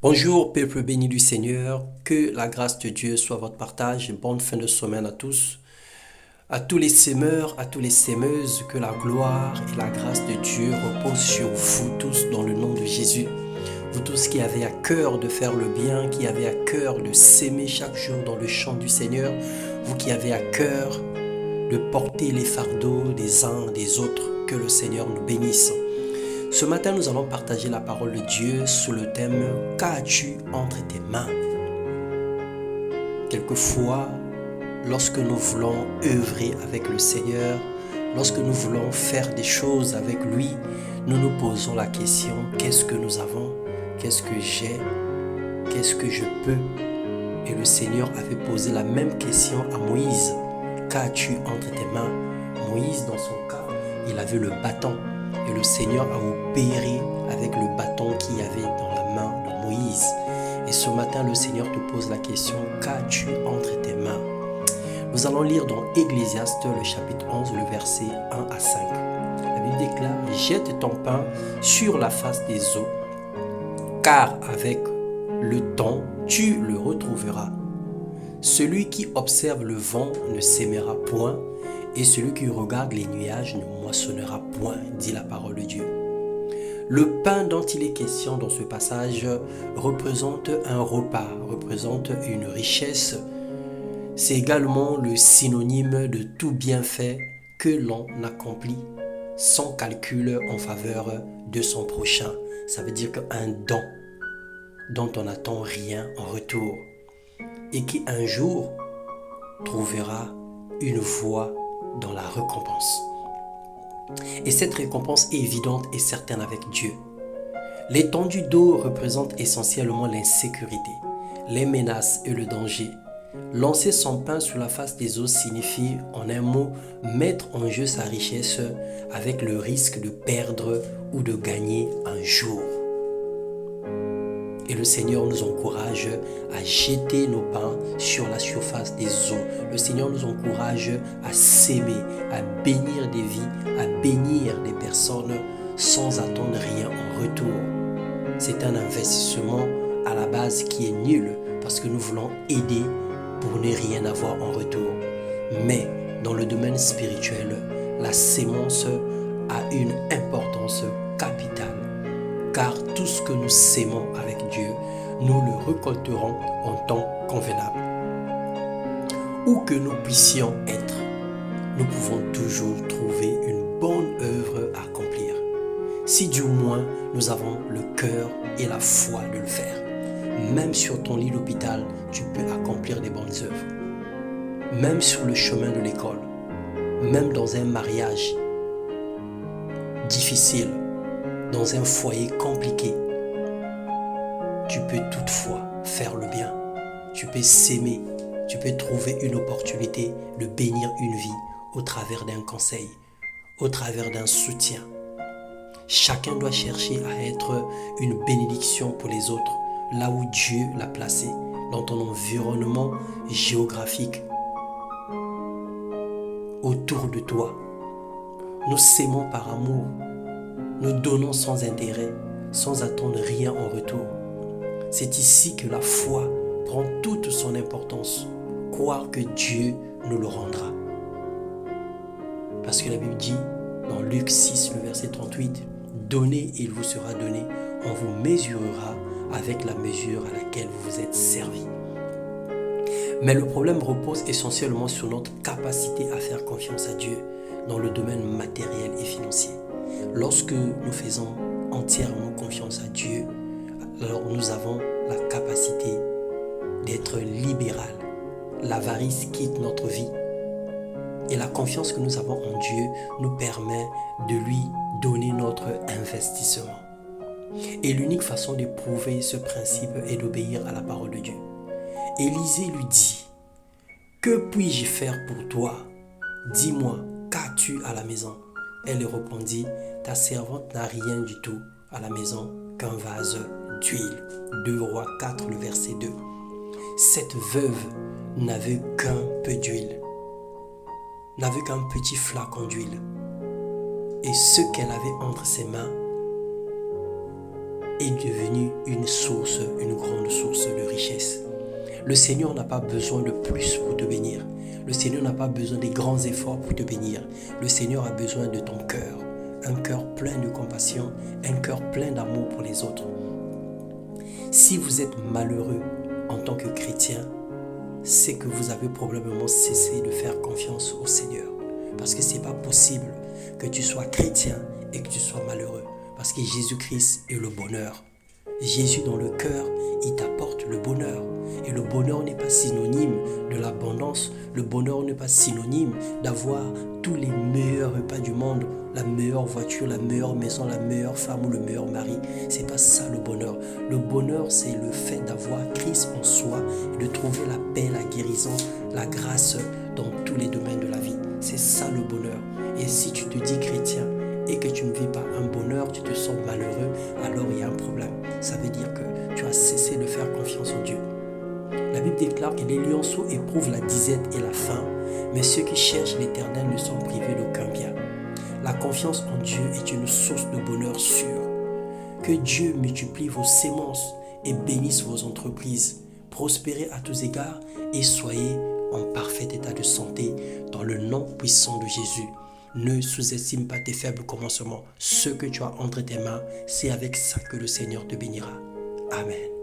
Bonjour, peuple béni du Seigneur, que la grâce de Dieu soit votre partage et bonne fin de semaine à tous. À tous les semeurs, à tous les semeuses, que la gloire et la grâce de Dieu reposent sur vous tous dans le nom de Jésus. Vous tous qui avez à cœur de faire le bien, qui avez à cœur de s'aimer chaque jour dans le champ du Seigneur, vous qui avez à cœur de porter les fardeaux des uns des autres, que le Seigneur nous bénisse. Ce matin, nous allons partager la parole de Dieu sous le thème « Qu'as-tu entre tes mains ?» Quelquefois, lorsque nous voulons œuvrer avec le Seigneur, lorsque nous voulons faire des choses avec lui, nous nous posons la question « Qu'est-ce que nous avons? Qu'est-ce que j'ai? Qu'est-ce que je peux ?» Et le Seigneur avait posé la même question à Moïse. « Qu'as-tu entre tes mains ?» Moïse, dans son cas, il avait le bâton. Et le Seigneur a opéré avec le bâton qu'il y avait dans la main de Moïse. Et ce matin, le Seigneur te pose la question, qu'as-tu entre tes mains? Nous allons lire dans Ecclésiaste, le chapitre 11, le verset 1 à 5. La Bible déclare, jette ton pain sur la face des eaux, car avec le temps, tu le retrouveras. Celui qui observe le vent ne s'aimera point, et celui qui regarde les nuages ne moissonnera point, dit la parole de Dieu. Le pain dont il est question dans ce passage représente un repas, représente une richesse. C'est également le synonyme de tout bienfait que l'on accomplit sans calcul en faveur de son prochain. Ça veut dire qu'un don dont on n'attend rien en retour et qui un jour trouvera une voie dans la récompense. Et cette récompense est évidente et certaine avec Dieu. L'étendue d'eau représente essentiellement l'insécurité, les menaces et le danger. Lancer son pain sous la face des eaux signifie, en un mot, mettre en jeu sa richesse avec le risque de perdre ou de gagner un jour. Et le Seigneur nous encourage à jeter nos pains sur la surface des eaux. Le Seigneur nous encourage à s'aimer, à bénir des vies, à bénir des personnes sans attendre rien en retour. C'est un investissement à la base qui est nul parce que nous voulons aider pour ne rien avoir en retour. Mais dans le domaine spirituel, la sémence a une importance capitale. Car tout ce que nous sémons avec Dieu, nous le récolterons en temps convenable. Où que nous puissions être, nous pouvons toujours trouver une bonne œuvre à accomplir. Si du moins nous avons le cœur et la foi de le faire. Même sur ton lit d'hôpital, tu peux accomplir des bonnes œuvres. Même sur le chemin de l'école, même dans un mariage difficile, dans un foyer compliqué, tu peux toutefois faire le bien. Tu peux s'aimer. Tu peux trouver une opportunité de bénir une vie au travers d'un conseil, au travers d'un soutien. Chacun doit chercher à être une bénédiction pour les autres, là où Dieu l'a placé, dans ton environnement géographique, autour de toi. Nous s'aimons par amour. Nous donnons sans intérêt, sans attendre rien en retour. C'est ici que la foi prend toute son importance. Croire que Dieu nous le rendra. Parce que la Bible dit, dans Luc 6, le verset 38, « Donnez et il vous sera donné, on vous mesurera avec la mesure à laquelle vous vous êtes servi. » Mais le problème repose essentiellement sur notre capacité à faire confiance à Dieu dans le domaine matériel et financier. Lorsque nous faisons entièrement confiance à Dieu, alors nous avons la capacité d'être libéral. L'avarice quitte notre vie. Et la confiance que nous avons en Dieu nous permet de lui donner notre investissement. Et l'unique façon de prouver ce principe est d'obéir à la parole de Dieu. Élisée lui dit, « Que puis-je faire pour toi? Dis-moi, qu'as-tu à la maison ?» Elle lui répondit, « Ta servante n'a rien du tout à la maison qu'un vase d'huile. » 2 Rois 4, le verset 2. Cette veuve n'avait qu'un peu d'huile, n'avait qu'un petit flacon d'huile. Et ce qu'elle avait entre ses mains est devenu une source, une Le Seigneur n'a pas besoin de plus pour te bénir. Le Seigneur n'a pas besoin des grands efforts pour te bénir. Le Seigneur a besoin de ton cœur. Un cœur plein de compassion, un cœur plein d'amour pour les autres. Si vous êtes malheureux en tant que chrétien, c'est que vous avez probablement cessé de faire confiance au Seigneur. Parce que ce n'est pas possible que tu sois chrétien et que tu sois malheureux. Parce que Jésus-Christ est le bonheur. Jésus dans le cœur, il t'apporte le bonheur. Et le bonheur n'est pas synonyme de l'abondance. Le bonheur n'est pas synonyme d'avoir tous les meilleurs repas du monde, la meilleure voiture, la meilleure maison, la meilleure femme ou le meilleur mari. C'est pas ça le bonheur. Le bonheur, c'est le fait d'avoir Christ en soi et de trouver la paix, la guérison, la grâce dans tous les domaines de la vie. C'est ça le bonheur. Et si tu te dis chrétien et que tu ne vis pas un bonheur, tu te sens malheureux, alors il y a un problème. Ça veut dire que tu as cessé de faire confiance en Dieu. La Bible déclare que les lionceaux éprouvent la disette et la faim, mais ceux qui cherchent l'Éternel ne sont privés d'aucun bien. La confiance en Dieu est une source de bonheur sûr. Que Dieu multiplie vos semences et bénisse vos entreprises. Prospérez à tous égards et soyez en parfait état de santé dans le nom puissant de Jésus. Ne sous-estime pas tes faibles commencements. Ce que tu as entre tes mains, c'est avec ça que le Seigneur te bénira. Amen.